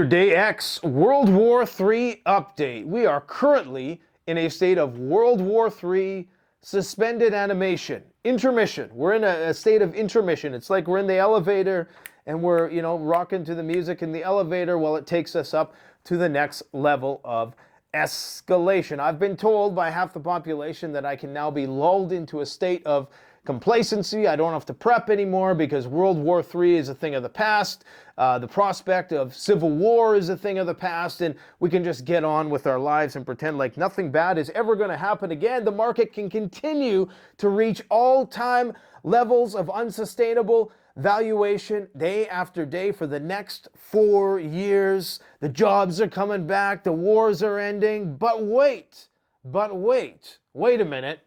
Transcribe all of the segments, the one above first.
Day X World War III update. We are currently in a state of World War III suspended animation. Intermission. We're in a state of intermission. It's like we're in the elevator and we're, rocking to the music in the elevator while it takes us up to the next level of escalation. I've been told by half the population that I can now be lulled into a state of complacency. I don't have to prep anymore because World War III is a thing of the past. The prospect of civil war is a thing of the past, and we can just get on with our lives and pretend like nothing bad is ever going to happen again. The market can continue to reach all-time levels of unsustainable valuation day after day for the next 4 years. The jobs are coming back, the wars are ending, but wait a minute.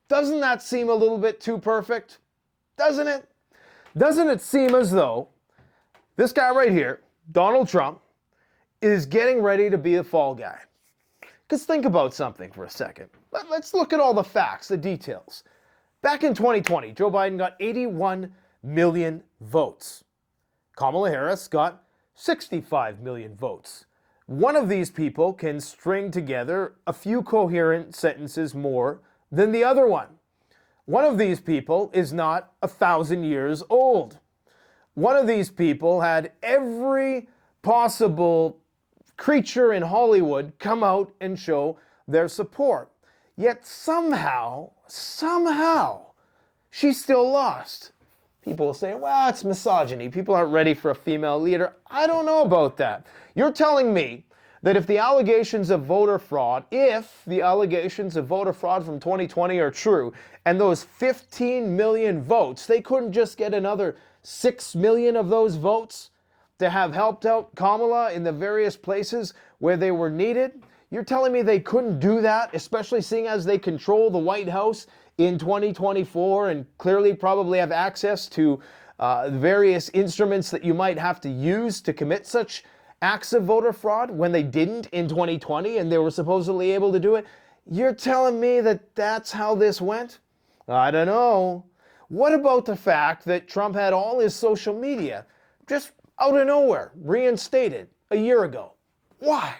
Doesn't that seem a little bit too perfect? Doesn't it? Doesn't it seem as though this guy right here, Donald Trump, is getting ready to be the fall guy? Because think about something for a second. Let's look at all the facts, the details. Back in 2020, Joe Biden got 81 million votes. Kamala Harris got 65 million votes. One of these people can string together a few coherent sentences more than the other one. One of these people is not 1,000 years old. One of these people had every possible creature in Hollywood come out and show their support. Yet somehow, she still lost. People will say, well, it's misogyny. People aren't ready for a female leader. I don't know about that. You're telling me that if the allegations of voter fraud from 2020 are true, and those 15 million votes, they couldn't just get another 6 million of those votes to have helped out Kamala in the various places where they were needed? You're telling me they couldn't do that, especially seeing as they control the White House in 2024 and clearly probably have access to various instruments that you might have to use to commit such acts of voter fraud when they didn't in 2020 and they were supposedly able to do it? You're telling me that that's how this went? I don't know. What about the fact that Trump had all his social media just out of nowhere reinstated a year ago? Why?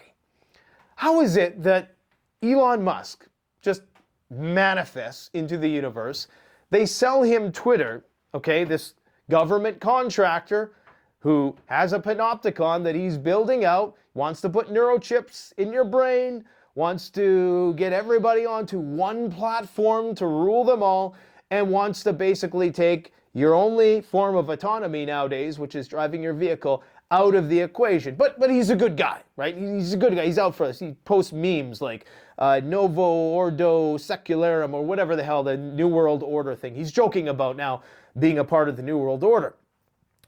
How is it that Elon Musk just manifests into the universe? They sell him Twitter, okay, this government contractor who has a panopticon that he's building out, wants to put neurochips in your brain, wants to get everybody onto one platform to rule them all, and wants to basically take your only form of autonomy nowadays, which is driving your vehicle, out of the equation. But he's a good guy, right? He's a good guy. He's out for us. He posts memes like Novo Ordo Secularum or whatever the hell the New World Order thing. He's joking about now being a part of the New World Order.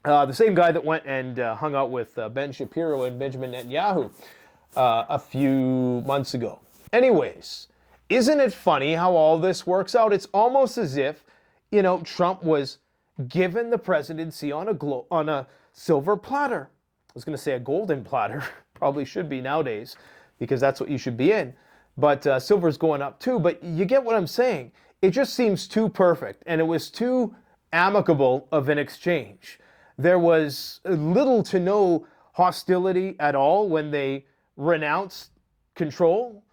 The same guy that went and hung out with Ben Shapiro and Benjamin Netanyahu a few months ago. Anyways, isn't it funny how all this works out? It's almost as if, Trump was given the presidency on a silver platter. I was going to say a golden platter. Probably should be nowadays because that's what you should be in. But silver's going up too. But you get what I'm saying. It just seems too perfect, and it was too amicable of an exchange. There was little to no hostility at all when they renounced control.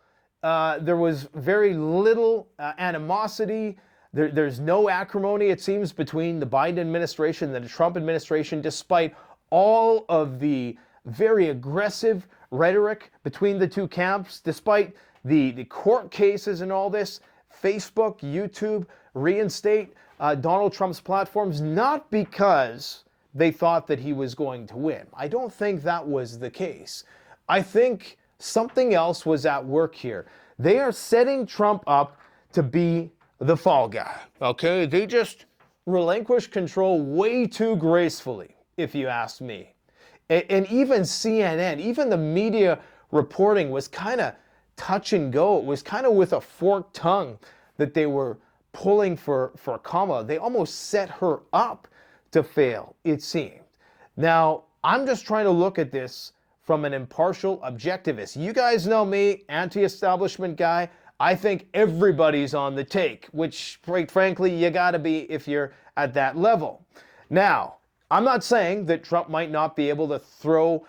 There was very little animosity. There's no acrimony, it seems, between the Biden administration and the Trump administration, despite all of the very aggressive rhetoric between the two camps, despite the court cases and all this. Facebook, YouTube, reinstate Donald Trump's platforms, not because they thought that he was going to win. I don't think that was the case. I think something else was at work here. They are setting Trump up to be the fall guy, okay? They just relinquish control way too gracefully, if you ask me. And even CNN, even the media reporting was kind of touch and go. It was kind of with a forked tongue that they were pulling for Kamala. They almost set her up to fail, it seemed. Now, I'm just trying to look at this from an impartial objectivist. You guys know me, anti-establishment guy. I think everybody's on the take, which, quite frankly, you gotta be if you're at that level. Now, I'm not saying that Trump might not be able to throw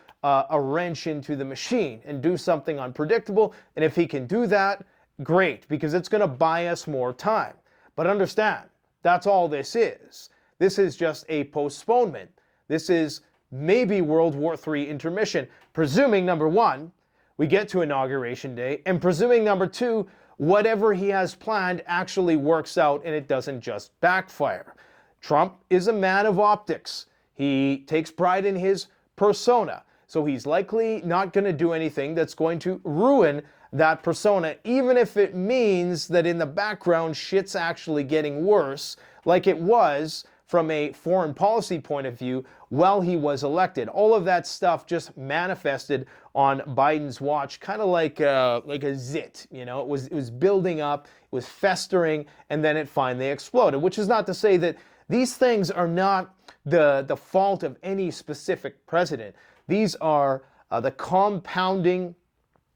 a wrench into the machine and do something unpredictable. And if he can do that, great, because it's going to buy us more time. But understand, that's all this is. This is just a postponement. This is maybe World War III intermission, presuming, number one, we get to Inauguration Day, and presuming, number two, whatever he has planned actually works out and it doesn't just backfire. Trump is a man of optics. He takes pride in his persona. So he's likely not going to do anything that's going to ruin that persona, even if it means that in the background shit's actually getting worse, like it was from a foreign policy point of view while he was elected. All of that stuff just manifested on Biden's watch, kind of like a zit. You know, it was building up, it was festering, and then it finally exploded. Which is not to say that these things are not the fault of any specific president. These are the compounding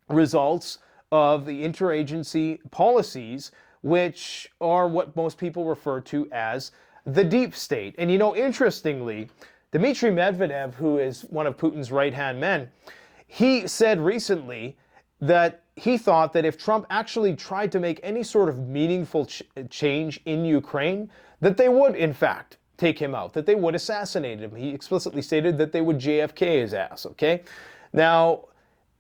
results of the interagency policies, which are what most people refer to as the deep state. And you know, interestingly, Dmitry Medvedev, who is one of Putin's right-hand men, he said recently that he thought that if Trump actually tried to make any sort of meaningful change in Ukraine, that they would, in fact, take him out, that they would assassinate him. He explicitly stated that they would JFK his ass, okay? Now,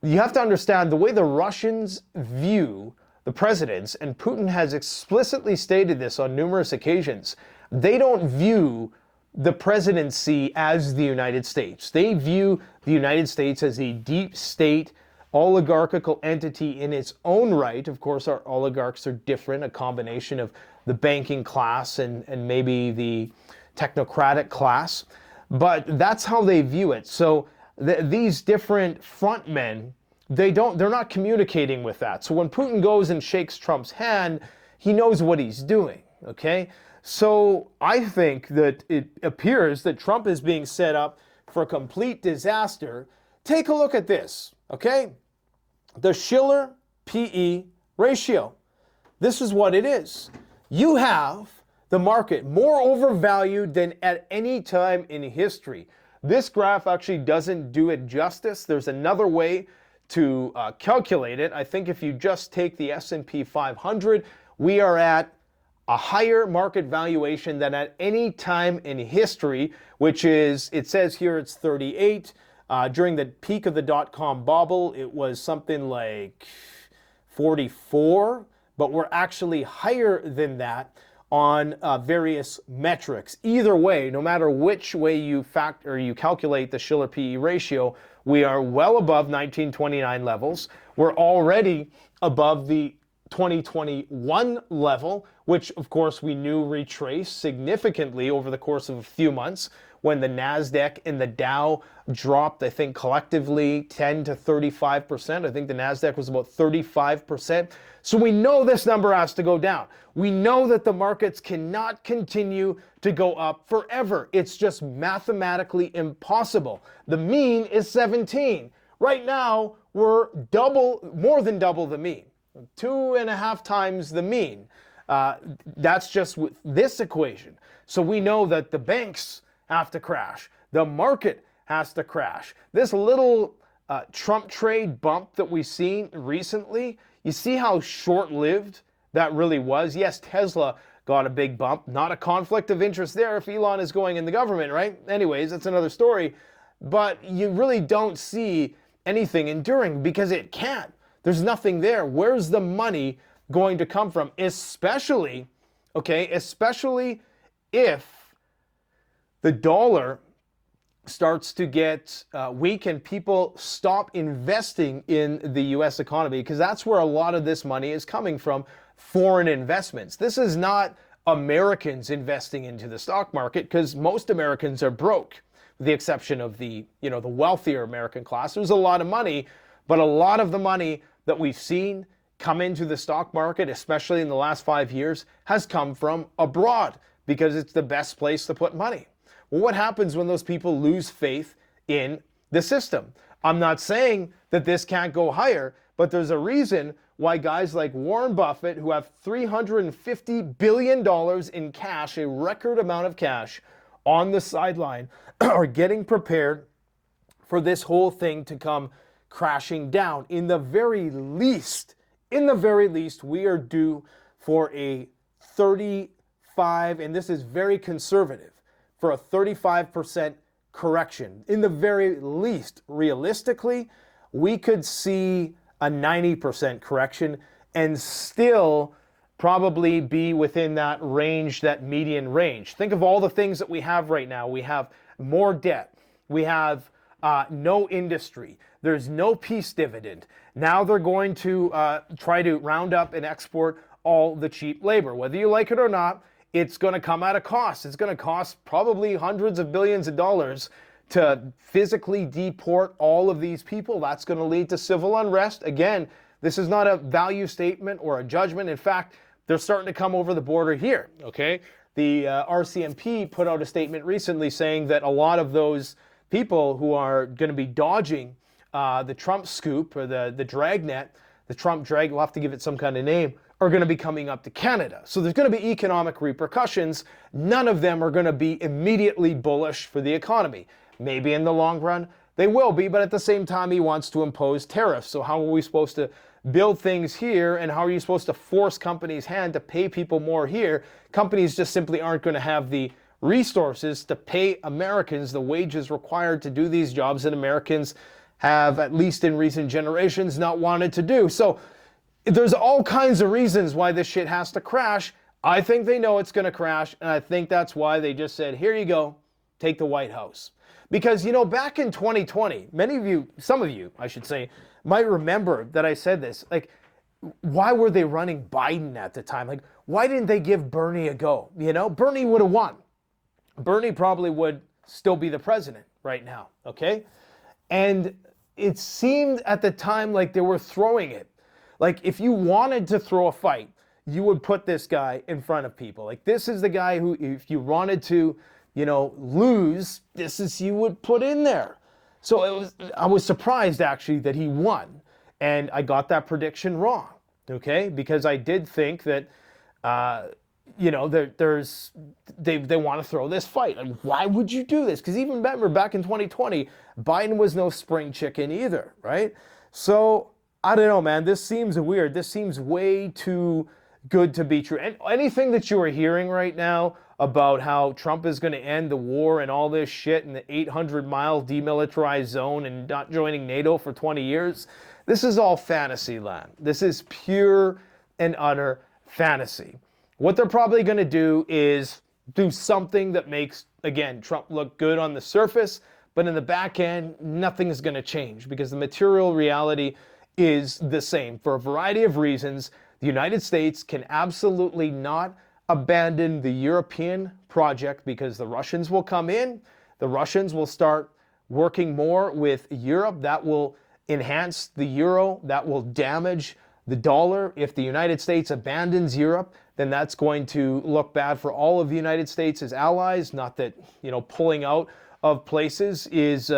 you have to understand the way the Russians view the presidents, and Putin has explicitly stated this on numerous occasions. They don't view the presidency as the United States. They view the United States as a deep state oligarchical entity in its own right. Of course, our oligarchs are different, a combination of the banking class and maybe the technocratic class. But that's how they view it. So these different front men, they're not communicating with that. So when Putin goes and shakes Trump's hand, he knows what he's doing, okay? So I think that it appears that Trump is being set up for a complete disaster. Take a look at this, okay? The Shiller PE ratio. This is what it is. You have the market more overvalued than at any time in history. This graph actually doesn't do it justice. There's another way to calculate it. I think if you just take the S&P 500, we are at a higher market valuation than at any time in history, which is, it says here it's 38. During the peak of the dot-com bubble, it was something like 44, but we're actually higher than that on various metrics. Either way, no matter which way you calculate the Shiller PE ratio, we are well above 1929 levels. We're already above the 2021 level, which of course we knew retraced significantly over the course of a few months when the NASDAQ and the Dow dropped, I think collectively 10 to 35%. I think the NASDAQ was about 35%. So we know this number has to go down. We know that the markets cannot continue to go up forever. It's just mathematically impossible. The mean is 17. Right now, we're more than double the mean. 2.5 times the mean. That's just with this equation. So we know that the banks have to crash. The market has to crash. This little Trump trade bump that we've seen recently, you see how short-lived that really was? Yes, Tesla got a big bump. Not a conflict of interest there if Elon is going in the government, right? Anyways, that's another story. But you really don't see anything enduring because it can't. There's nothing there. Where's the money going to come from? Especially if the dollar starts to get weak and people stop investing in the U.S. economy, because that's where a lot of this money is coming from, foreign investments. This is not Americans investing into the stock market, because most Americans are broke, with the exception of the wealthier American class. There's a lot of money, but a lot of the money that we've seen come into the stock market, especially in the last 5 years, has come from abroad, because it's the best place to put money. Well, what happens when those people lose faith in the system? I'm not saying that this can't go higher, but there's a reason why guys like Warren Buffett, who have $350 billion in cash, a record amount of cash, on the sideline, are getting prepared for this whole thing to come crashing down. In the very least, we are due for a 35, and this is very conservative, for a 35% correction. In the very least, realistically, we could see a 90% correction and still probably be within that range, that median range. Think of all the things that we have right now. We have more debt. We have no industry. There's no peace dividend. Now they're going to try to round up and export all the cheap labor. Whether you like it or not, it's going to come at a cost. It's going to cost probably hundreds of billions of dollars to physically deport all of these people. That's going to lead to civil unrest. Again, this is not a value statement or a judgment. In fact, they're starting to come over the border here, okay? The RCMP put out a statement recently saying that a lot of those people who are going to be dodging the Trump scoop or the dragnet, the Trump drag, we'll have to give it some kind of name, are going to be coming up to Canada. So there's going to be economic repercussions. None of them are going to be immediately bullish for the economy. Maybe in the long run they will be, but at the same time he wants to impose tariffs. So how are we supposed to build things here, and how are you supposed to force companies' hand to pay people more here? Companies just simply aren't going to have the resources to pay Americans the wages required to do these jobs that Americans have, at least in recent generations, not wanted to do. So there's all kinds of reasons why this shit has to crash. I think they know it's going to crash, and I think that's why they just said, here you go, take the White House. Because, you know, back in 2020, many of you, some of you, I should say, might remember that I said this. Like, why were they running Biden at the time? Like, why didn't they give Bernie a go? You know, Bernie would have won. Bernie probably would still be the president right now, okay? And it seemed at the time like they were throwing it. Like, if you wanted to throw a fight, you would put this guy in front of people. Like, this is the guy who, if you wanted to, you know, lose, this is you would put in there. So I was surprised actually that he won, and I got that prediction wrong, okay? Because I did think that, you know, they want to throw this fight. Like, why would you do this? Because even remember back in 2020, Biden was no spring chicken either, right? So I don't know, man. This seems weird. This seems way too good to be true. And anything that you are hearing right now about how Trump is going to end the war and all this shit in the 800-mile demilitarized zone and not joining NATO for 20 years, this is all fantasy land. This is pure and utter fantasy. What they're probably going to do is do something that makes, again, Trump look good on the surface, but in the back end, nothing is going to change because the material reality is the same. For a variety of reasons, the United States can absolutely not abandon the European project because the Russians will come in. The Russians will start working more with Europe. That will enhance the euro. That will damage the dollar. If the United States abandons Europe, then that's going to look bad for all of the United States as allies. Not that, you know, pulling out of places is, you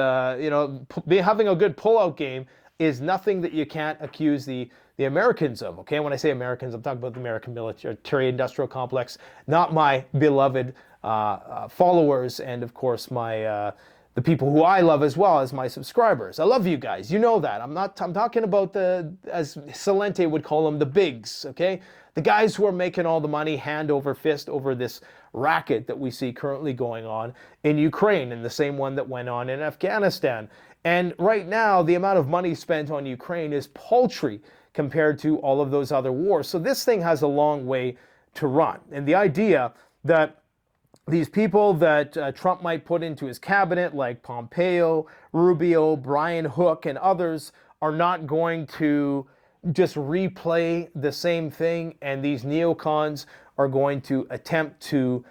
know, having a good pullout game is nothing that you can't accuse the Americans of, okay? When I say Americans, I'm talking about the American military industrial complex, not my beloved followers and, of course, my the people who I love as well as my subscribers. I love you guys. You know that. I'm talking about the, as Salente would call them, the bigs, okay? The guys who are making all the money hand over fist over this racket that we see currently going on in Ukraine, and the same one that went on in Afghanistan. And right now, the amount of money spent on Ukraine is paltry compared to all of those other wars. So this thing has a long way to run. And the idea that these people that Trump might put into his cabinet, like Pompeo, Rubio, Brian Hook, and others, are not going to just replay the same thing, and these neocons are going to attempt to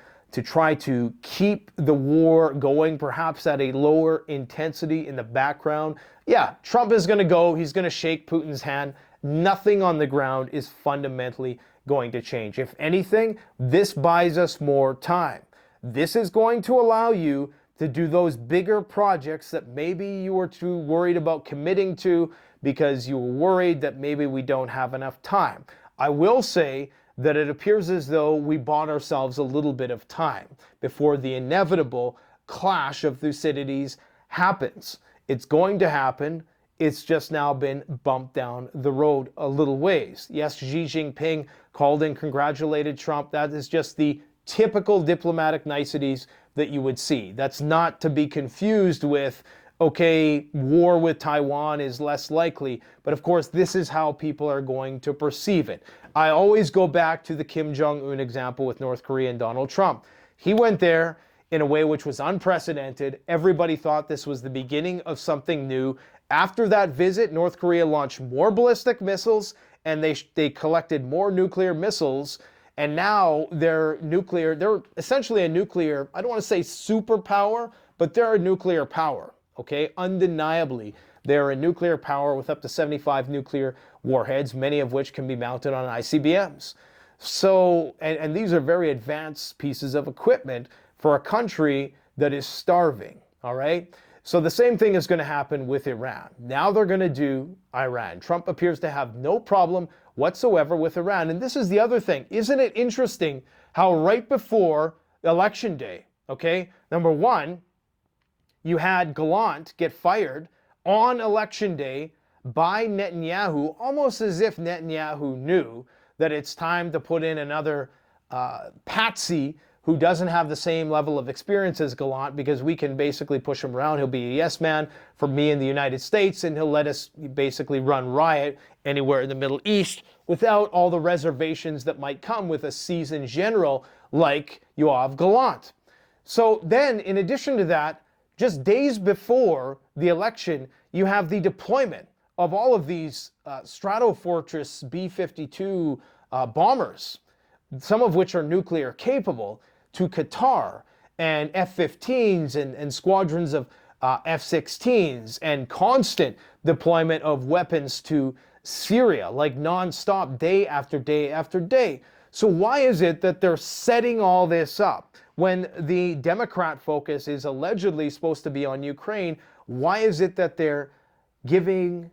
try to keep the war going, perhaps at a lower intensity in the background. Yeah, Trump is going to go. He's going to shake Putin's hand. Nothing on the ground is fundamentally going to change. If anything, this buys us more time. This is going to allow you to do those bigger projects that maybe you were too worried about committing to because you were worried that maybe we don't have enough time. I will say that it appears as though we bought ourselves a little bit of time before the inevitable clash of Thucydides happens. It's going to happen. It's just now been bumped down the road a little ways. Yes, Xi Jinping called and congratulated Trump. That is just the typical diplomatic niceties that you would see. That's not to be confused with, okay, war with Taiwan is less likely. But of course, this is how people are going to perceive it. I always go back to the Kim Jong-un example with North Korea and Donald Trump. He went there in a way which was unprecedented. Everybody thought this was the beginning of something new. After that visit, North Korea launched more ballistic missiles and they collected more nuclear missiles. And now they're essentially a nuclear, I don't want to say superpower, but they're a nuclear power, okay? Undeniably, they're a nuclear power with up to 75 nuclear warheads, many of which can be mounted on ICBMs. So, and these are very advanced pieces of equipment for a country that is starving, all right? So the same thing is going to happen with Iran. Now they're going to do Iran. Trump appears to have no problem whatsoever with Iran. And this is the other thing. Isn't it interesting how right before Election Day, okay, number one, you had Gallant get fired on Election Day by Netanyahu, almost as if Netanyahu knew that it's time to put in another patsy who doesn't have the same level of experience as Gallant, because we can basically push him around. He'll be a yes man for me in the United States, and he'll let us basically run riot anywhere in the Middle East without all the reservations that might come with a seasoned general like Yoav Gallant. So then, in addition to that, just days before the election, you have the deployment of all of these Stratofortress B-52 bombers, some of which are nuclear capable, to Qatar, and F-15s and squadrons of F-16s, and constant deployment of weapons to Syria, like nonstop, day after day after day. So why is it that they're setting all this up when the Democrat focus is allegedly supposed to be on Ukraine? Why is it that they're giving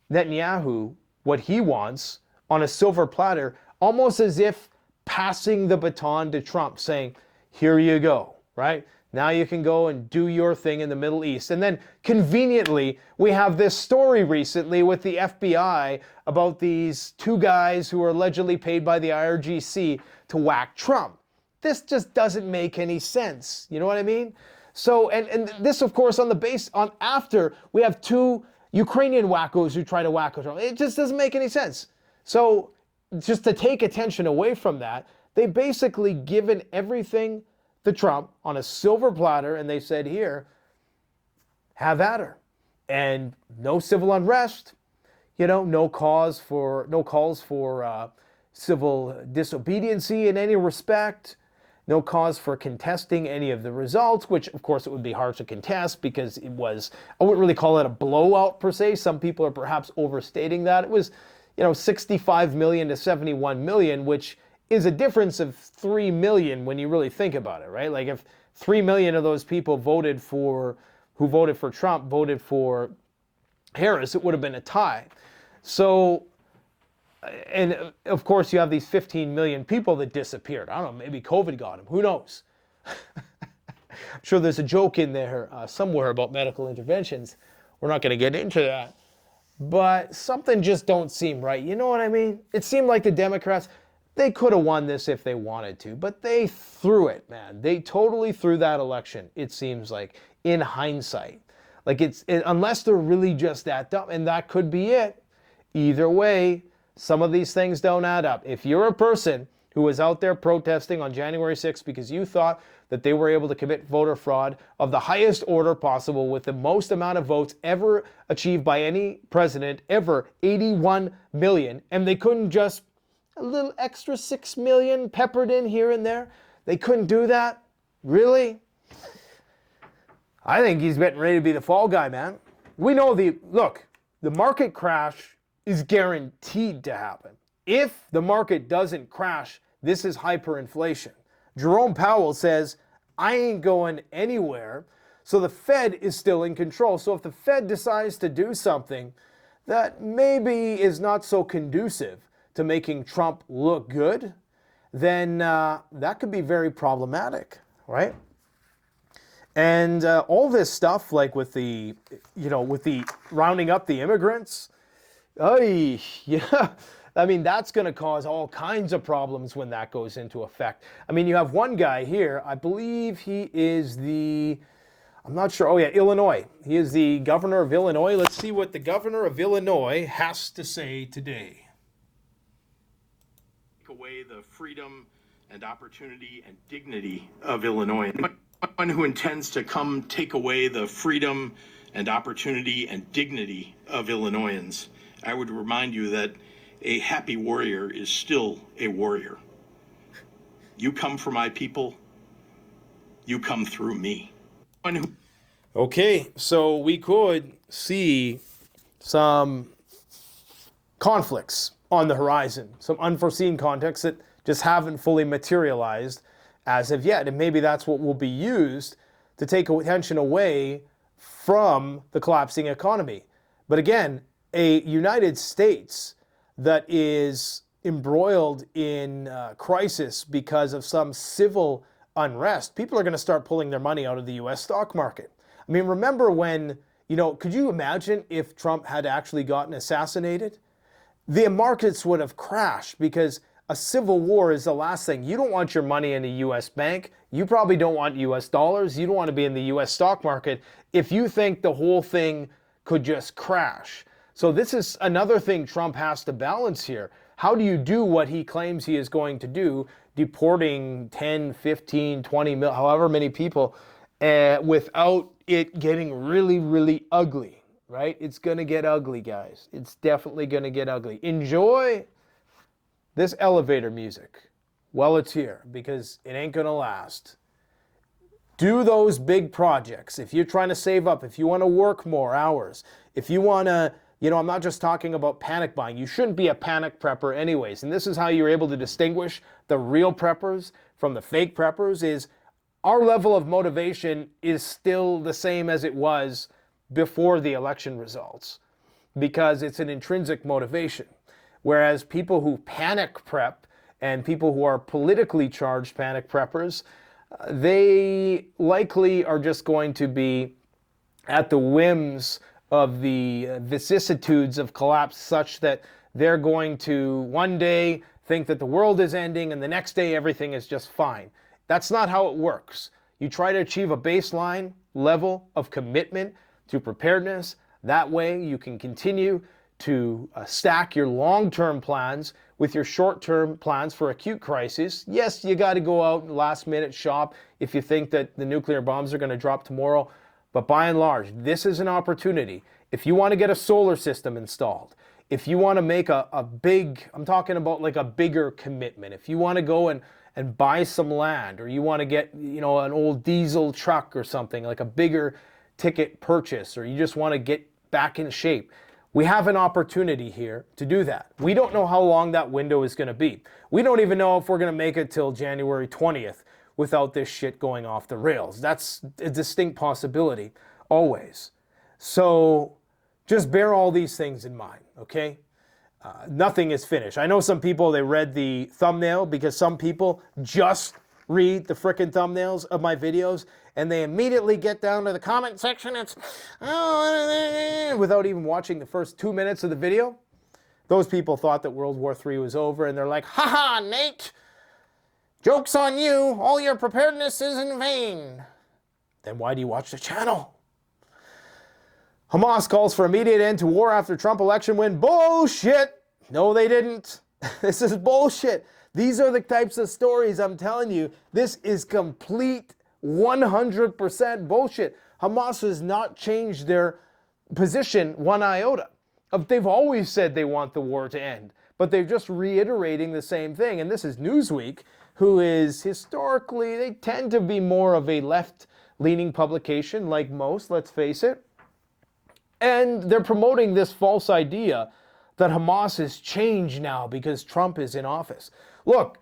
Netanyahu what he wants on a silver platter, almost as if passing the baton to Trump, saying, here you go, right? Now you can go and do your thing in the Middle East. And then conveniently, we have this story recently with the FBI about these two guys who are allegedly paid by the IRGC to whack Trump. This just doesn't make any sense. You know what I mean? So, and this, of course, after we have two Ukrainian wackos who try to whack Trump. It just doesn't make any sense. So, just to take attention away from that, they basically given everything to Trump on a silver platter, and they said, here, have at her. And no civil unrest, no calls for civil disobedience in any respect, no cause for contesting any of the results, which of course it would be hard to contest because I wouldn't really call it a blowout per se. Some people are perhaps overstating that. It was 65 million to 71 million, which is a difference of 3 million when you really think about it, right? Like if 3 million of those people who voted for Trump voted for Harris, it would have been a tie. So, and of course you have these 15 million people that disappeared. I don't know, maybe COVID got them. Who knows? I'm sure there's a joke in there somewhere about medical interventions. We're not going to get into that. But something just don't seem right. You know what I mean? It seemed like the Democrats, they could have won this if they wanted to, but they threw it, man. They totally threw that election, it seems like, in hindsight. Like unless they're really just that dumb, and that could be it. Either way, some of these things don't add up. If you're a person who was out there protesting on January 6th because you thought that they were able to commit voter fraud of the highest order possible with the most amount of votes ever achieved by any president ever, 81 million, and they couldn't just a little extra 6 million peppered in here and there, they couldn't do that? Really? I think he's getting ready to be the fall guy, man. We know the market crash is guaranteed to happen. If the market doesn't crash, this is hyperinflation. Jerome Powell says, I ain't going anywhere. So the Fed is still in control. So if the Fed decides to do something that maybe is not so conducive to making Trump look good, then that could be very problematic, right? And all this stuff, like with the, with the rounding up the immigrants, yeah. I mean, that's going to cause all kinds of problems when that goes into effect. I mean, you have one guy here, I believe he is I'm not sure. Oh, yeah, Illinois. He is the governor of Illinois. Let's see what the governor of Illinois has to say today. Take away the freedom and opportunity and dignity of Illinois. Anyone who intends to come take away the freedom and opportunity and dignity of Illinoisans, I would remind you that a happy warrior is still a warrior. You come for my people, you come through me. Okay, so we could see some conflicts on the horizon, some unforeseen contexts that just haven't fully materialized as of yet. And maybe that's what will be used to take attention away from the collapsing economy. But again, a United States that is embroiled in crisis because of some civil unrest, people are going to start pulling their money out of the US stock market. I mean, remember when, could you imagine if Trump had actually gotten assassinated? The markets would have crashed because a civil war is the last thing. You don't want your money in a US bank. You probably don't want US dollars. You don't want to be in the US stock market if you think the whole thing could just crash. So this is another thing Trump has to balance here. How do you do what he claims he is going to do, deporting 10, 15, 20 mil, however many people, without it getting really, really ugly, right? It's going to get ugly, guys. It's definitely going to get ugly. Enjoy this elevator music while it's here, because it ain't going to last. Do those big projects. If you're trying to save up, if you want to work more hours, if you want to, I'm not just talking about panic buying. You shouldn't be a panic prepper anyways. And this is how you're able to distinguish the real preppers from the fake preppers is our level of motivation is still the same as it was before the election results because it's an intrinsic motivation. Whereas people who panic prep and people who are politically charged panic preppers, they likely are just going to be at the whims of the vicissitudes of collapse such that they're going to one day think that the world is ending and the next day everything is just fine. That's not how it works. You try to achieve a baseline level of commitment to preparedness. That way you can continue to stack your long-term plans with your short-term plans for acute crises. Yes, you got to go out and last-minute shop if you think that the nuclear bombs are going to drop tomorrow. But by and large, this is an opportunity. If you want to get a solar system installed, if you want to make a big, I'm talking about like a bigger commitment, if you want to go and buy some land, or you want to get, an old diesel truck or something, like a bigger ticket purchase, or you just want to get back in shape, we have an opportunity here to do that. We don't know how long that window is going to be. We don't even know if we're going to make it till January 20th without this shit going off the rails. That's a distinct possibility, always. So just bear all these things in mind, okay? Nothing is finished. I know some people, they read the thumbnail because some people just read the frickin' thumbnails of my videos and they immediately get down to the comment section. It's, without even watching the first 2 minutes of the video. Those people thought that World War III was over and they're like, haha, Nate, joke's on you. All your preparedness is in vain. Then why do you watch the channel? Hamas calls for immediate end to war after Trump election win. Bullshit! No, they didn't. This is bullshit. These are the types of stories I'm telling you. This is complete 100% bullshit. Hamas has not changed their position one iota. They've always said they want the war to end, but they're just reiterating the same thing. And this is Newsweek, who is historically, they tend to be more of a left-leaning publication, like most, let's face it. And they're promoting this false idea that Hamas has changed now because Trump is in office. Look,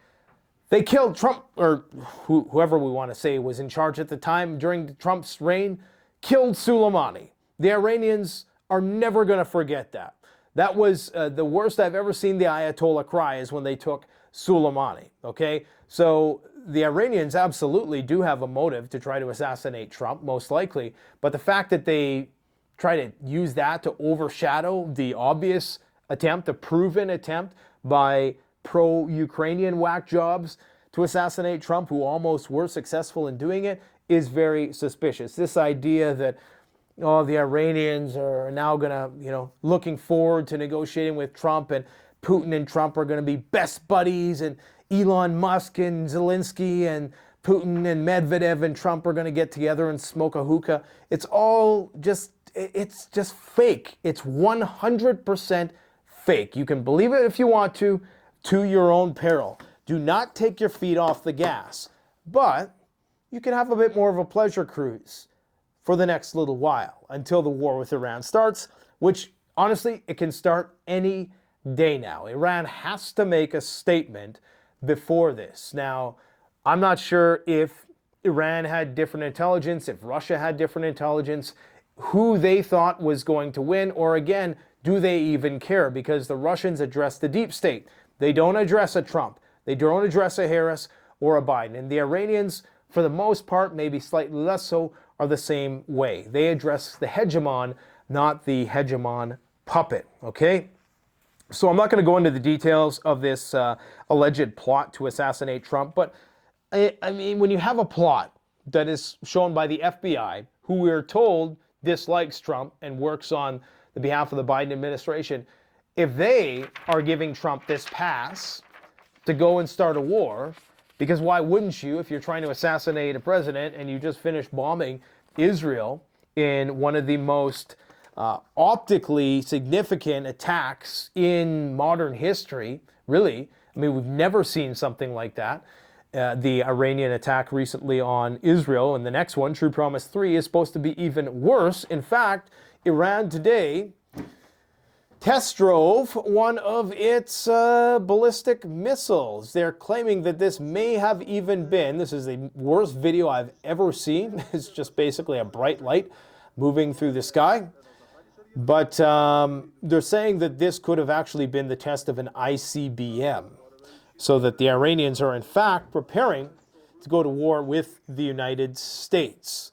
they killed Trump, or whoever we want to say was in charge at the time during Trump's reign, killed Soleimani. The Iranians are never going to forget that. That was the worst I've ever seen the Ayatollah cry is when they took Soleimani, okay? So the Iranians absolutely do have a motive to try to assassinate Trump, most likely. But the fact that they try to use that to overshadow the obvious attempt, the proven attempt by pro-Ukrainian whack jobs to assassinate Trump, who almost were successful in doing it, is very suspicious. This idea that, oh, the Iranians are now going to, looking forward to negotiating with Trump, and Putin and Trump are going to be best buddies, and Elon Musk and Zelensky and Putin and Medvedev and Trump are going to get together and smoke a hookah. It's just fake. It's 100% fake. You can believe it if you want to your own peril. Do not take your feet off the gas, but you can have a bit more of a pleasure cruise for the next little while until the war with Iran starts, which honestly, it can start any day now. Iran has to make a statement before this. Now, I'm not sure if Iran had different intelligence, if Russia had different intelligence, who they thought was going to win, or again, do they even care? Because the Russians address the deep state. They don't address a Trump. They don't address a Harris or a Biden. And the Iranians, for the most part, maybe slightly less so, are the same way. They address the hegemon, not the hegemon puppet, okay? So I'm not going to go into the details of this alleged plot to assassinate Trump, but I mean, when you have a plot that is shown by the FBI, who we're told dislikes Trump and works on the behalf of the Biden administration, if they are giving Trump this pass to go and start a war, because why wouldn't you if you're trying to assassinate a president and you just finished bombing Israel in one of the most optically significant attacks in modern history, really. I mean, we've never seen something like that. The Iranian attack recently on Israel, and the next one, True Promise 3, is supposed to be even worse. In fact, Iran today test drove one of its ballistic missiles. They're claiming that this may have even been, this is the worst video I've ever seen. It's just basically a bright light moving through the sky. But they're saying that this could have actually been the test of an ICBM, so that the Iranians are in fact preparing to go to war with the United States.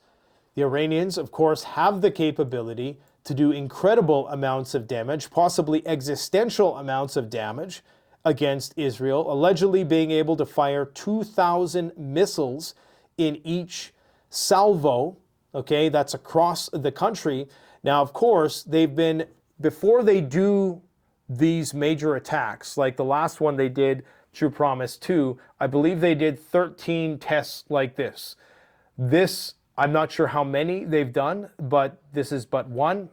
The Iranians, of course, have the capability to do incredible amounts of damage, possibly existential amounts of damage against Israel, allegedly being able to fire 2,000 missiles in each salvo. Okay, that's across the country. Now, of course, they've been, before they do these major attacks, like the last one they did, True Promise 2, I believe they did 13 tests like this. This, I'm not sure how many they've done, but this is but one.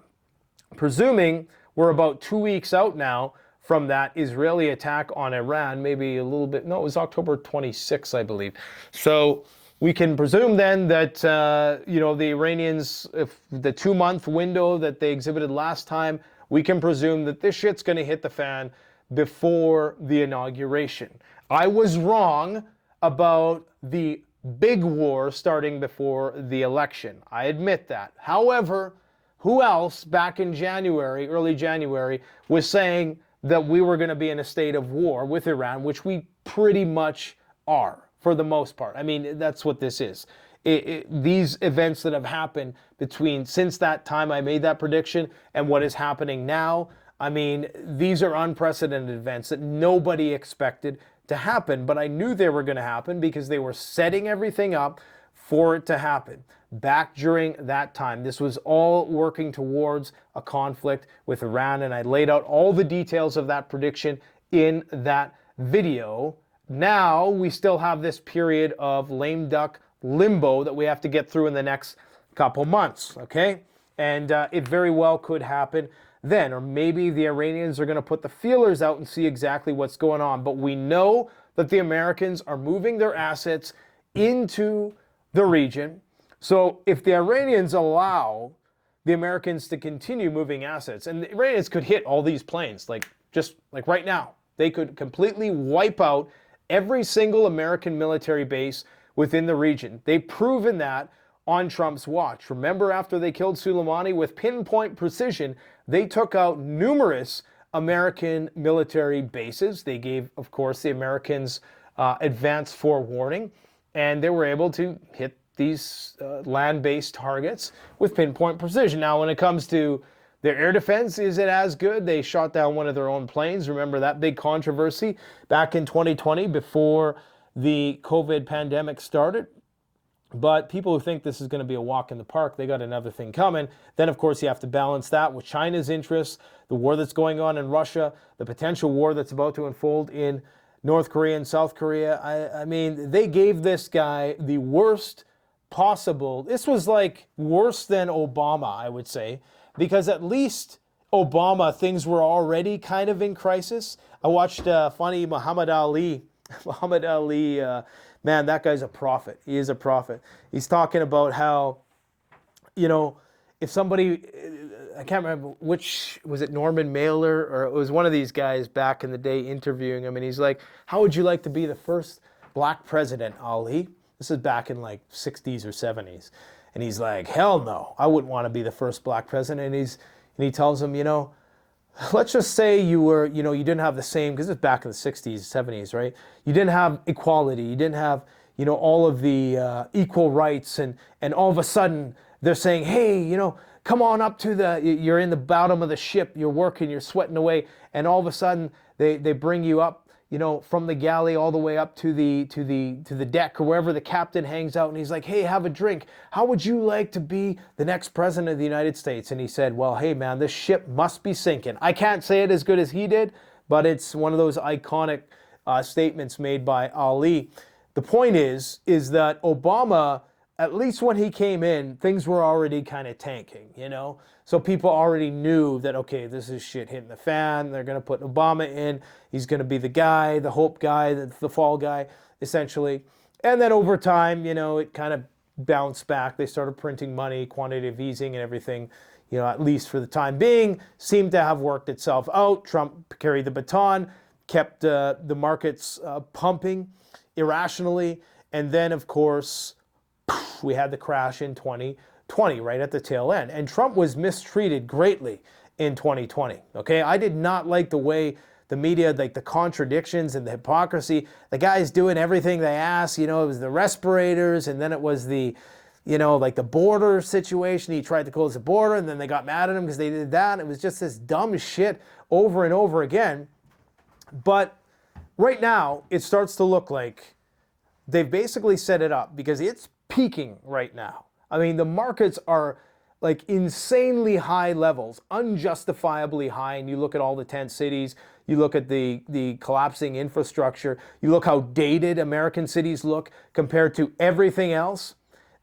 Presuming we're about 2 weeks out now from that Israeli attack on Iran, maybe a little bit, no, it was October 26th, I believe. So we can presume then that, the Iranians, if the 2-month window that they exhibited last time, we can presume that this shit's going to hit the fan before the inauguration. I was wrong about the big war starting before the election. I admit that. However, who else back in January, early January, was saying that we were going to be in a state of war with Iran, which we pretty much are for the most part. I mean, that's what this is. These events that have happened since that time I made that prediction and what is happening now, I mean, these are unprecedented events that nobody expected to happen, but I knew they were going to happen because they were setting everything up for it to happen. Back during that time, this was all working towards a conflict with Iran, and I laid out all the details of that prediction in that video. Now we still have this period of lame duck limbo that we have to get through in the next couple months, okay? And it very well could happen then, or maybe the Iranians are going to put the feelers out and see exactly what's going on. But we know that the Americans are moving their assets into the region. So if the Iranians allow the Americans to continue moving assets, and the Iranians could hit all these planes, just like right now, they could completely wipe out every single American military base within the region. They've proven that on Trump's watch. Remember, after they killed Soleimani, with pinpoint precision, they took out numerous American military bases. They gave, of course, the Americans advance forewarning. And they were able to hit these land-based targets with pinpoint precision. Now, when it comes to their air defense, is it as good? They shot down one of their own planes. Remember that big controversy back in 2020 before the COVID pandemic started? But people who think this is going to be a walk in the park, they got another thing coming. Then, of course, you have to balance that with China's interests, the war that's going on in Russia, the potential war that's about to unfold in North Korea and South Korea. I mean, they gave this guy the worst possible. This was like worse than Obama, I would say, because at least Obama, things were already kind of in crisis. I watched funny Muhammad Ali. Muhammad Ali, man, that guy's a prophet. He is a prophet. He's talking about how, you know, if somebody, I can't remember which, was it Norman Mailer, or it was one of these guys back in the day interviewing him, and he's like, how would you like to be the first black president, Ali? This is back in like 60s or 70s. And he's like, hell no, I wouldn't want to be the first black president. And he tells him, you know, let's just say you were, you know, you didn't have the same, because it's back in the 60s, 70s, right? You didn't have equality. You didn't have, you know, all of the equal rights. And all of a sudden they're saying, hey, you know, come on up to you're in the bottom of the ship, you're working, you're sweating away. And all of a sudden they bring you up, you know, from the galley all the way up to the deck or wherever the captain hangs out. And he's like, hey, have a drink. How would you like to be the next president of the United States? And he said, well, hey, man, this ship must be sinking. I can't say it as good as he did, but it's one of those iconic statements made by Ali. The point is that Obama, at least when he came in, things were already kind of tanking, you know? So people already knew that, okay, this is shit hitting the fan. They're going to put Obama in. He's going to be the guy, the hope guy, the fall guy, essentially. And then over time, you know, it kind of bounced back. They started printing money, quantitative easing and everything, you know, at least for the time being, seemed to have worked itself out. Trump carried the baton, kept the markets pumping irrationally. And then, of course, we had the crash in 2020, right at the tail end. And Trump was mistreated greatly in 2020, okay? I did not like the way the media, like the contradictions and the hypocrisy. The guy's doing everything they asked, you know, it was the respirators, and then it was the, you know, like the border situation. He tried to close the border, and then they got mad at him because they did that. And it was just this dumb shit over and over again. But right now, it starts to look like they've basically set it up, because it's peaking right now. I mean, the markets are like insanely high levels, unjustifiably high. And you look at all the tent cities, you look at the collapsing infrastructure, you look how dated American cities look compared to everything else,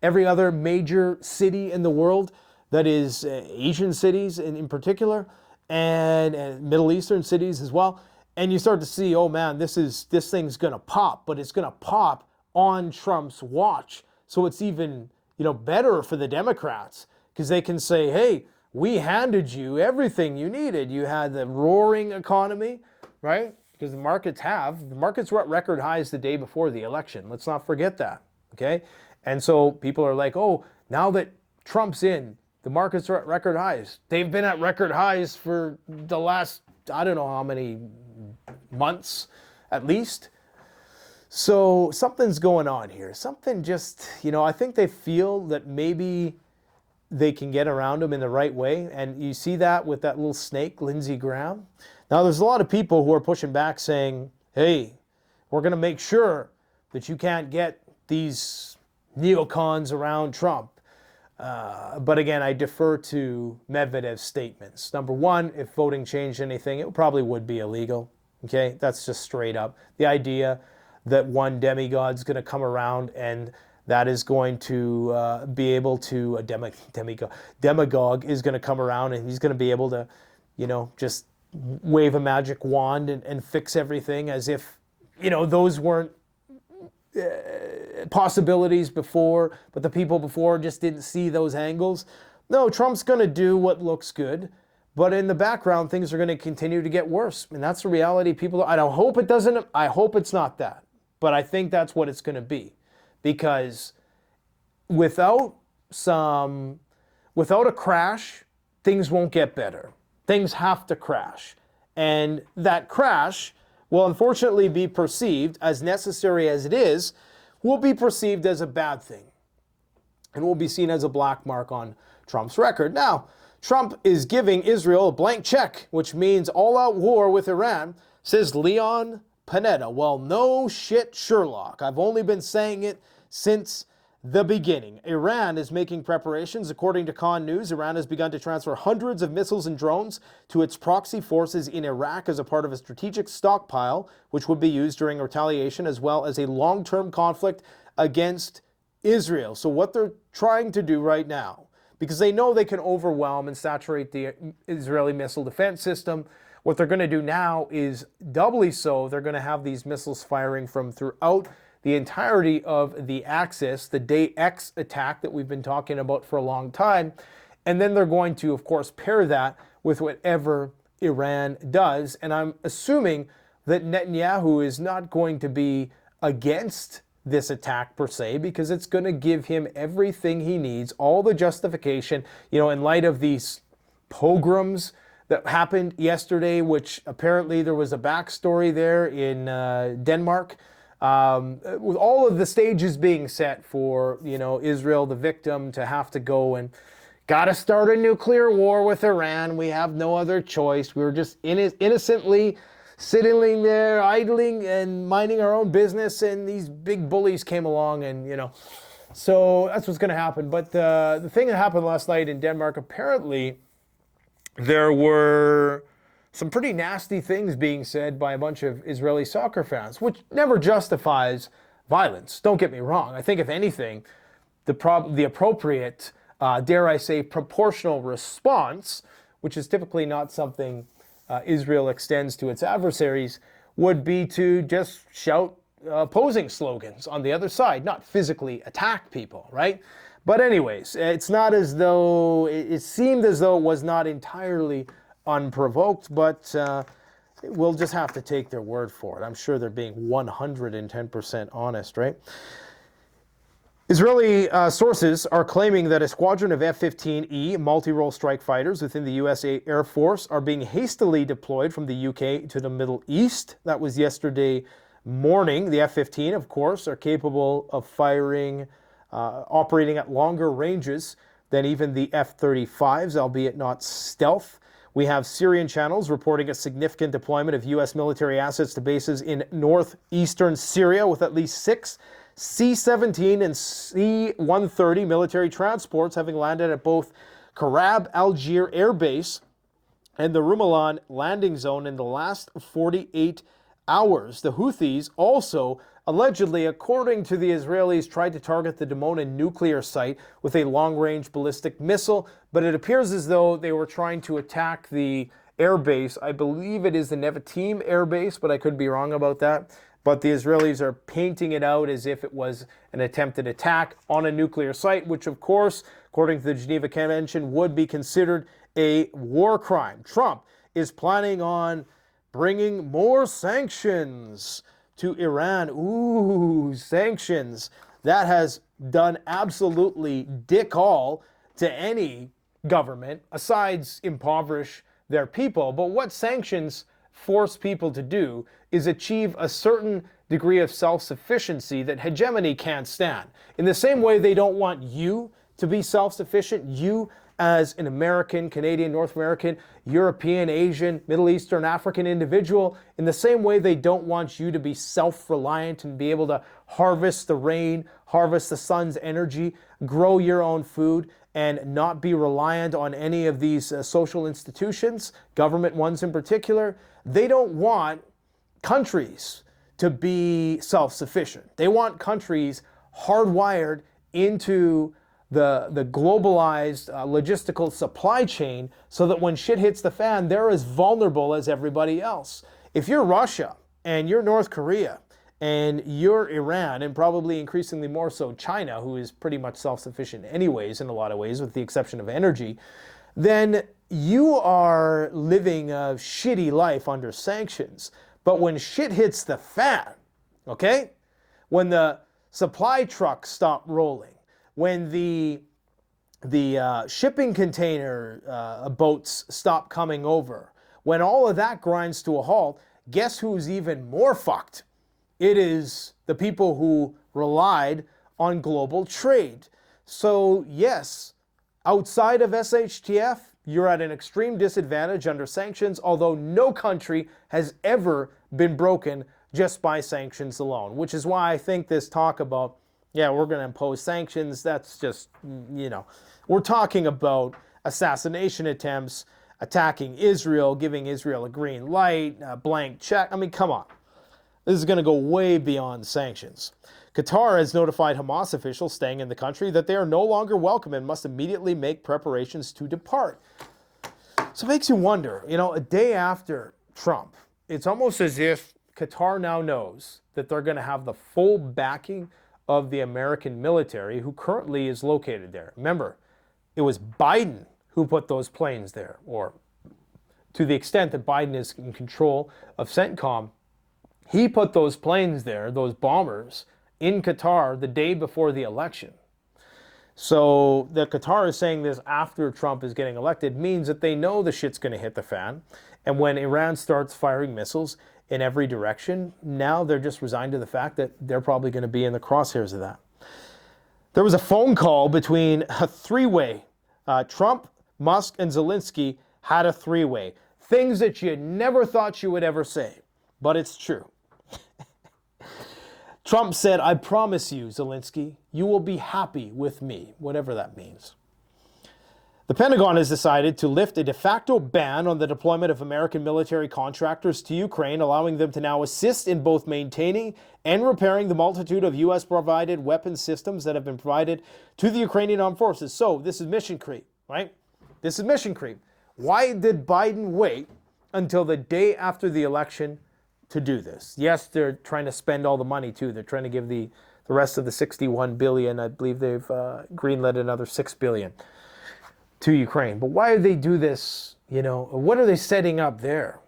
every other major city in the world that is Asian cities in particular, and Middle Eastern cities as well. And you start to see, oh man, this thing's gonna pop, but it's gonna pop on Trump's watch. So it's even, you know, better for the Democrats, because they can say, hey, we handed you everything you needed. You had the roaring economy, right? Because the markets were at record highs the day before the election. Let's not forget that, okay? And so people are like, oh, now that Trump's in, the markets are at record highs. They've been at record highs for the last, I don't know how many months at least. So something's going on here. Something just, you know, I think they feel that maybe they can get around him in the right way. And you see that with that little snake, Lindsey Graham. Now, there's a lot of people who are pushing back saying, hey, we're going to make sure that you can't get these neocons around Trump. But again, I defer to Medvedev's statements. Number one, if voting changed anything, it probably would be illegal. Okay, that's just straight up. The idea that one demigod's going to come around and that is going to be able to, demagogue is going to come around and he's going to be able to, you know, just wave a magic wand and fix everything, as if, you know, those weren't possibilities before, but the people before just didn't see those angles. No, Trump's going to do what looks good, but in the background, things are going to continue to get worse. And that's the reality. I don't hope it doesn't. I hope it's not that. But I think that's what it's going to be, because without a crash, things won't get better. Things have to crash. And that crash will unfortunately be perceived, as necessary as it is, will be perceived as a bad thing and will be seen as a black mark on Trump's record. Now, Trump is giving Israel a blank check, which means all-out war with Iran, says Leon Panetta. Well, no shit, Sherlock. I've only been saying it since the beginning. Iran is making preparations. According to Khan News, Iran has begun to transfer hundreds of missiles and drones to its proxy forces in Iraq as a part of a strategic stockpile, which would be used during retaliation as well as a long-term conflict against Israel. So what they're trying to do right now, because they know they can overwhelm and saturate the Israeli missile defense system, what they're going to do now is doubly so. They're going to have these missiles firing from throughout the entirety of the axis, the Day X attack that we've been talking about for a long time. And then they're going to, of course, pair that with whatever Iran does. And I'm assuming that Netanyahu is not going to be against this attack per se, because it's going to give him everything he needs, all the justification, in light of these pogroms that happened yesterday, which apparently there was a backstory there in Denmark. With all of the stages being set for, Israel, the victim, to have to go and gotta start a nuclear war with Iran. We have no other choice. We were just innocently sitting there, idling and minding our own business, and these big bullies came along and, so that's what's gonna happen. But the thing that happened last night in Denmark, apparently there were some pretty nasty things being said by a bunch of Israeli soccer fans, which never justifies violence. Don't get me wrong. I think if anything, the appropriate, dare I say, proportional response, which is typically not something Israel extends to its adversaries, would be to just shout opposing slogans on the other side, not physically attack people, right? But anyways, it's not as though, it seemed as though it was not entirely unprovoked, but we'll just have to take their word for it. I'm sure they're being 110% honest, right? Israeli sources are claiming that a squadron of F-15E multi-role strike fighters within the US Air Force are being hastily deployed from the UK to the Middle East. That was yesterday morning. The F-15, of course, are capable of operating at longer ranges than even the F-35s, albeit not stealth. We have Syrian channels reporting a significant deployment of U.S. military assets to bases in northeastern Syria, with at least 6 C-17 and C-130 military transports having landed at both Karab Algier Air Base and the Rumelan landing zone in the last 48 hours. The Houthis also, allegedly, according to the Israelis, tried to target the Dimona nuclear site with a long-range ballistic missile, but it appears as though they were trying to attack the air base. I believe it is the Nevatim air base, but I could be wrong about that. But the Israelis are painting it out as if it was an attempted attack on a nuclear site, which, of course, according to the Geneva Convention, would be considered a war crime. Trump is planning on bringing more sanctions to Iran. Ooh, sanctions. That has done absolutely dick all to any government, aside impoverish their people. But what sanctions force people to do is achieve a certain degree of self-sufficiency that hegemony can't stand. In the same way they don't want you to be self-sufficient, you as an American, Canadian, North American, European, Asian, Middle Eastern, African individual, in the same way they don't want you to be self-reliant and be able to harvest the rain, harvest the sun's energy, grow your own food, and not be reliant on any of these social institutions, government ones in particular. They don't want countries to be self-sufficient. They want countries hardwired into the globalized logistical supply chain so that when shit hits the fan, they're as vulnerable as everybody else. If you're Russia and you're North Korea and you're Iran, and probably increasingly more so China, who is pretty much self-sufficient anyways in a lot of ways, with the exception of energy, then you are living a shitty life under sanctions. But when shit hits the fan, okay? When the supply trucks stop rolling, when the shipping container boats stop coming over, when all of that grinds to a halt, guess who's even more fucked? It is the people who relied on global trade. So yes, outside of SHTF, you're at an extreme disadvantage under sanctions, although no country has ever been broken just by sanctions alone, which is why I think this talk about, yeah, we're going to impose sanctions, that's just, we're talking about assassination attempts, attacking Israel, giving Israel a green light, a blank check. I mean, come on. This is going to go way beyond sanctions. Qatar has notified Hamas officials staying in the country that they are no longer welcome and must immediately make preparations to depart. So it makes you wonder, a day after Trump, it's almost as if Qatar now knows that they're going to have the full backing of the American military who currently is located there. Remember, it was Biden who put those planes there, or to the extent that Biden is in control of CENTCOM, he put those planes there, those bombers, in Qatar the day before the election. So that Qatar is saying this after Trump is getting elected means that they know the shit's going to hit the fan. And when Iran starts firing missiles in every direction, now they're just resigned to the fact that they're probably going to be in the crosshairs of that. There was a phone call between a three-way. Trump, Musk, and Zelensky had a three-way. Things that you never thought you would ever say, but it's true. Trump said, "I promise you, Zelensky, you will be happy with me," whatever that means. The Pentagon has decided to lift a de facto ban on the deployment of American military contractors to Ukraine, allowing them to now assist in both maintaining and repairing the multitude of U.S.-provided weapon systems that have been provided to the Ukrainian armed forces. So this is mission creep, right? This is mission creep. Why did Biden wait until the day after the election to do this? Yes, they're trying to spend all the money too. They're trying to give the rest of the $61 billion. I believe they've greenlit another $6 billion to Ukraine. But why do they do this? What are they setting up there?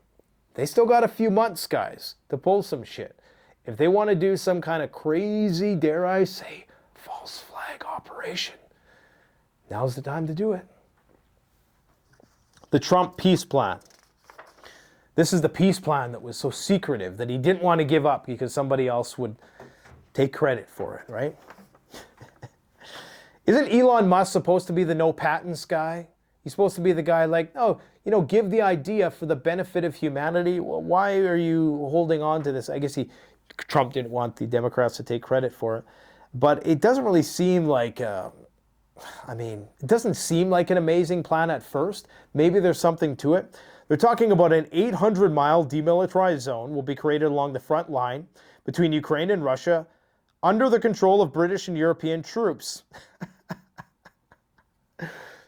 They still got a few months, guys, to pull some shit. If they want to do some kind of crazy, dare I say, false flag operation, now's the time to do it. The Trump peace plan. This is the peace plan that was so secretive that he didn't want to give up because somebody else would take credit for it, right? Isn't Elon Musk supposed to be the no patents guy? He's supposed to be the guy like, give the idea for the benefit of humanity. Well, why are you holding on to this? I guess Trump didn't want the Democrats to take credit for it. But it doesn't really seem like, it doesn't seem like an amazing plan at first. Maybe there's something to it. They're talking about an 800-mile demilitarized zone will be created along the front line between Ukraine and Russia under the control of British and European troops.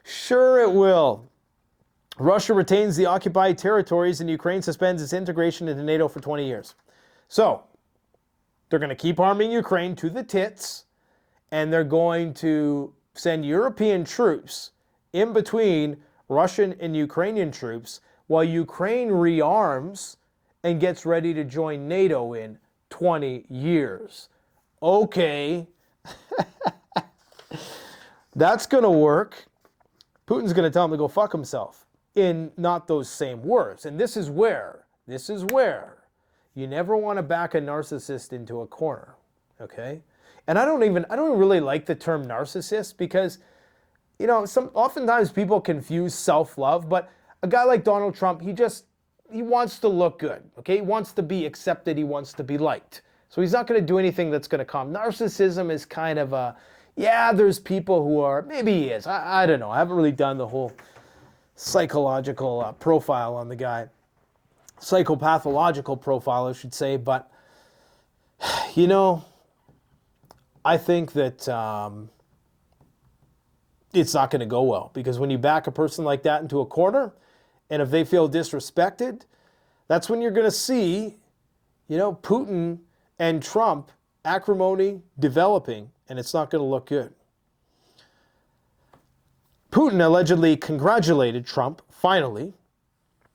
Sure it will. Russia retains the occupied territories and Ukraine suspends its integration into NATO for 20 years. So, they're going to keep arming Ukraine to the tits, and they're going to send European troops in between Russian and Ukrainian troops while Ukraine rearms and gets ready to join NATO in 20 years. Okay. That's going to work. Putin's going to tell him to go fuck himself in not those same words. And this is where you never want to back a narcissist into a corner, okay? And I don't really like the term narcissist because, oftentimes people confuse self-love, but a guy like Donald Trump, he wants to look good, okay? He wants to be accepted, he wants to be liked. So he's not going to do anything that's going to calm. Narcissism is kind of there's people who are, maybe he is, I don't know. I haven't really done the whole psychological profile on the guy. Psychopathological profile, I should say. But, I think that it's not going to go well. Because when you back a person like that into a corner, and if they feel disrespected, that's when you're going to see, Putin and Trump acrimony developing, and it's not going to look good. Putin allegedly congratulated Trump, finally,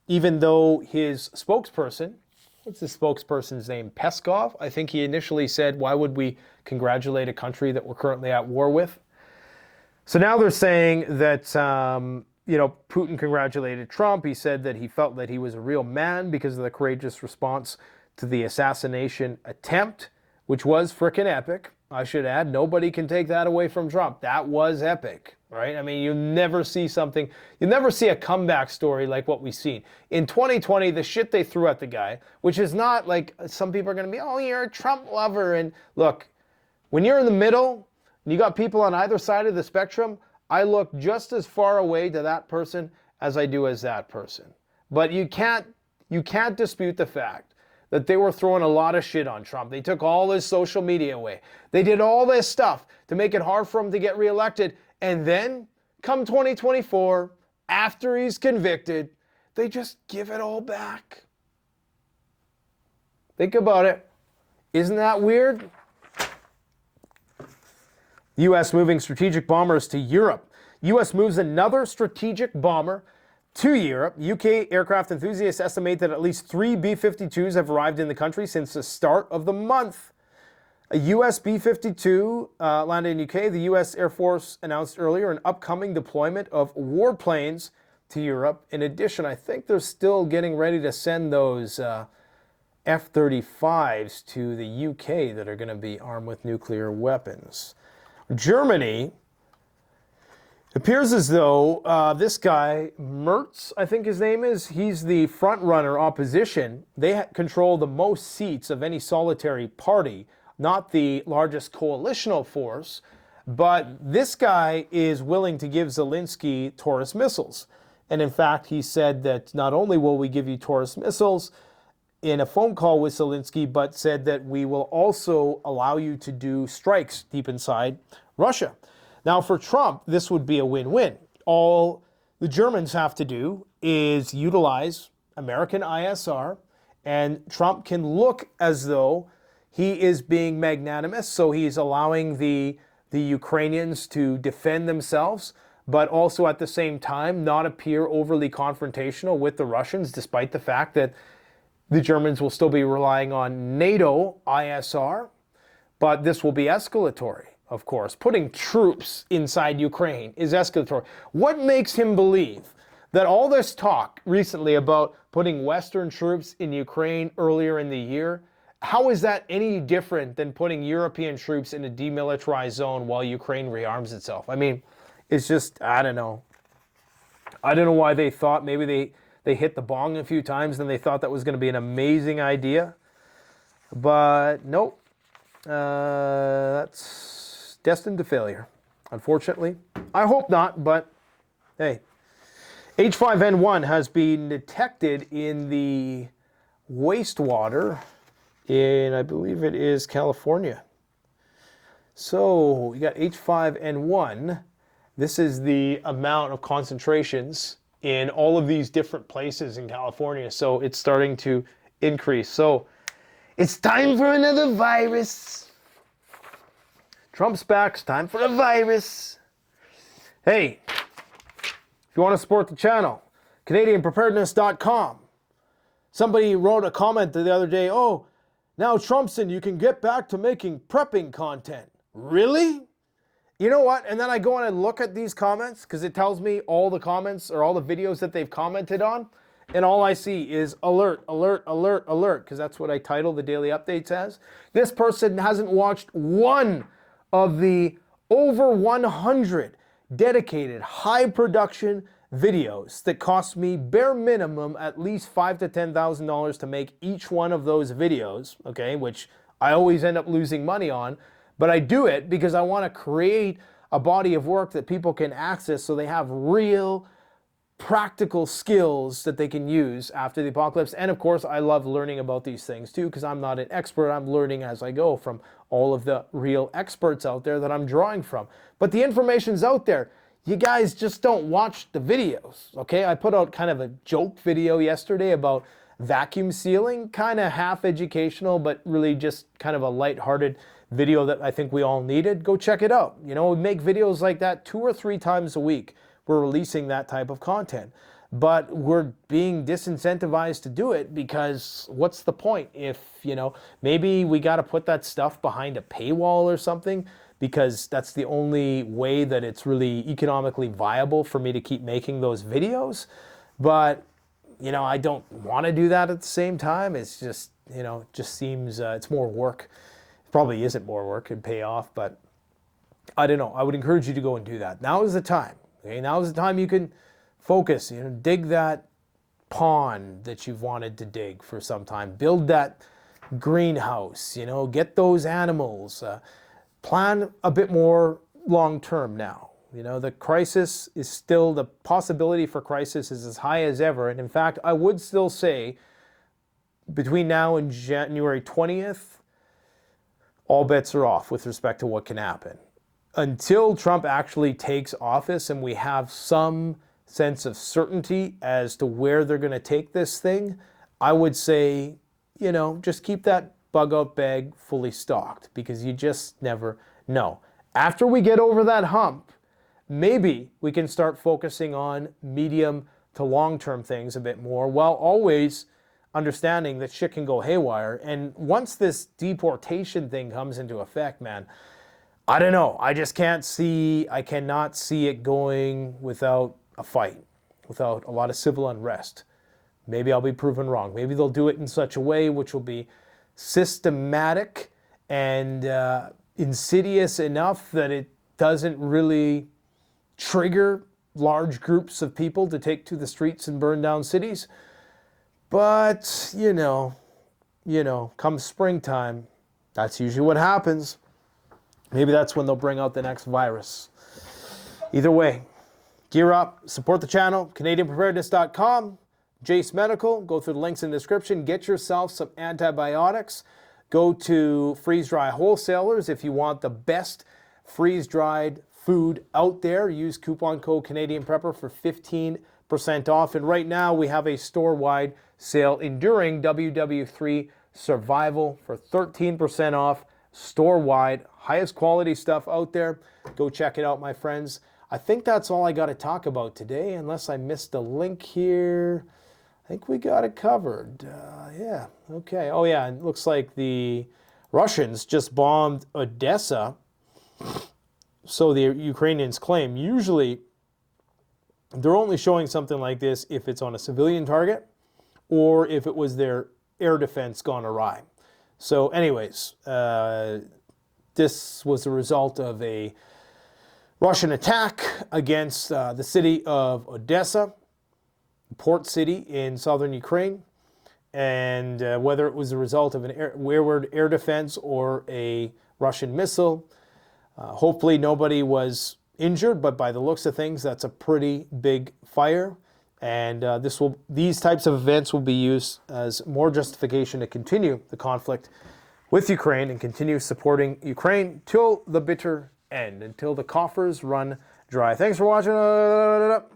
even though his spokesperson, what's the spokesperson's name? Peskov? I think he initially said, why would we congratulate a country that we're currently at war with? So now they're saying that, Putin congratulated Trump. He said that he felt that he was a real man because of the courageous response to the assassination attempt, which was frickin' epic. I should add, nobody can take that away from Trump. That was epic, right? I mean, you never see a comeback story like what we've seen. In 2020, the shit they threw at the guy, which is not like some people are going to be, oh, you're a Trump lover. And look, when you're in the middle and you got people on either side of the spectrum, I look just as far away to that person as I do as that person. But you can't dispute the fact that they were throwing a lot of shit on Trump. They took all his social media away. They did all this stuff to make it hard for him to get reelected. And then, come 2024, after he's convicted, they just give it all back. Think about it. Isn't that weird? U.S. moving strategic bombers to Europe. U.S. moves another strategic bomber to Europe. UK aircraft enthusiasts estimate that at least 3 B-52s have arrived in the country since the start of the month. A US B-52 landed in UK. The US Air Force announced earlier an upcoming deployment of warplanes to Europe. In addition, I think they're still getting ready to send those F-35s to the UK that are going to be armed with nuclear weapons. Germany, it appears as though this guy, Merz, I think his name is, he's the front-runner opposition. They control the most seats of any solitary party, not the largest coalitional force, but this guy is willing to give Zelensky Taurus missiles. And in fact, he said that not only will we give you Taurus missiles in a phone call with Zelensky, but said that we will also allow you to do strikes deep inside Russia. Now, for Trump, this would be a win-win. All the Germans have to do is utilize American ISR, and Trump can look as though he is being magnanimous, so he's allowing the Ukrainians to defend themselves, but also at the same time not appear overly confrontational with the Russians, despite the fact that the Germans will still be relying on NATO ISR, but this will be escalatory. Of course, putting troops inside Ukraine is escalatory. What makes him believe that all this talk recently about putting Western troops in Ukraine earlier in the year, how is that any different than putting European troops in a demilitarized zone while Ukraine rearms itself? I mean, it's just, I don't know. I don't know why they thought, maybe they hit the bong a few times and they thought that was going to be an amazing idea. But nope. That's destined to failure, unfortunately. I hope not, but hey. H5N1 has been detected in the wastewater in, I believe it is California. So you got H5N1. This is the amount of concentrations in all of these different places in California. So it's starting to increase. So it's time for another virus. Trump's back. It's time for a virus. Hey, if you want to support the channel, CanadianPreparedness.com. Somebody wrote a comment the other day, oh, now Trump's in, you can get back to making prepping content. Really? You know what? And then I go on and look at these comments because it tells me all the comments or all the videos that they've commented on. And all I see is alert, alert, alert, alert, because that's what I title the daily updates as. This person hasn't watched one of the over 100 dedicated high production videos that cost me bare minimum at least $5,000 to $10,000 to make each one of those videos, okay, which I always end up losing money on, but I do it because I want to create a body of work that people can access so they have real practical skills that they can use after the apocalypse. And of course, I love learning about these things too, because I'm not an expert. I'm learning as I go from all of the real experts out there that I'm drawing from. But the information's out there. You guys just don't watch the videos, okay? I put out kind of a joke video yesterday about vacuum sealing, kind of half educational, but really just kind of a lighthearted video that I think we all needed. Go check it out. You know, we make videos like that 2 or 3 times a week. We're releasing that type of content, but we're being disincentivized to do it because what's the point if, you know, maybe we got to put that stuff behind a paywall or something because that's the only way that it's really economically viable for me to keep making those videos. But I don't want to do that at the same time. It's just, it just seems it's more work. It probably isn't more work and pay off, but I don't know. I would encourage you to go and do that. Now is the time. Okay, now is the time you can focus. Dig that pond that you've wanted to dig for some time. Build that greenhouse. Get those animals. Plan a bit more long term now. The crisis is still, the possibility for crisis is as high as ever. And in fact, I would still say between now and January 20th, all bets are off with respect to what can happen. Until Trump actually takes office and we have some sense of certainty as to where they're going to take this thing, I would say, just keep that bug out bag fully stocked, because you just never know. After we get over that hump, maybe we can start focusing on medium to long-term things a bit more, while always understanding that shit can go haywire. And once this deportation thing comes into effect, man, I don't know. I cannot see it going without a fight, without a lot of civil unrest. Maybe I'll be proven wrong. Maybe they'll do it in such a way which will be systematic and insidious enough that it doesn't really trigger large groups of people to take to the streets and burn down cities. But, come springtime, that's usually what happens. Maybe that's when they'll bring out the next virus. Either way, gear up, support the channel, CanadianPreparedness.com, Jace Medical. Go through the links in the description. Get yourself some antibiotics. Go to freeze-dry wholesalers if you want the best freeze-dried food out there. Use coupon code Canadian Prepper for 15% off. And right now we have a store-wide sale enduring WW3 Survival for 13% off. Store-wide, highest quality stuff out there. Go check it out, my friends. I think that's all I got to talk about today, unless I missed a link here. I think we got it covered. Yeah, okay. Oh yeah, it looks like the Russians just bombed Odessa. So the Ukrainians claim. Usually, they're only showing something like this if it's on a civilian target or if it was their air defense gone awry. So anyways, this was the result of a Russian attack against the city of Odessa, port city in southern Ukraine. And whether it was the result of an wayward air defense or a Russian missile, hopefully nobody was injured, but by the looks of things, that's a pretty big fire. And these types of events will be used as more justification to continue the conflict with Ukraine and continue supporting Ukraine till the bitter end, until the coffers run dry. Thanks for watching.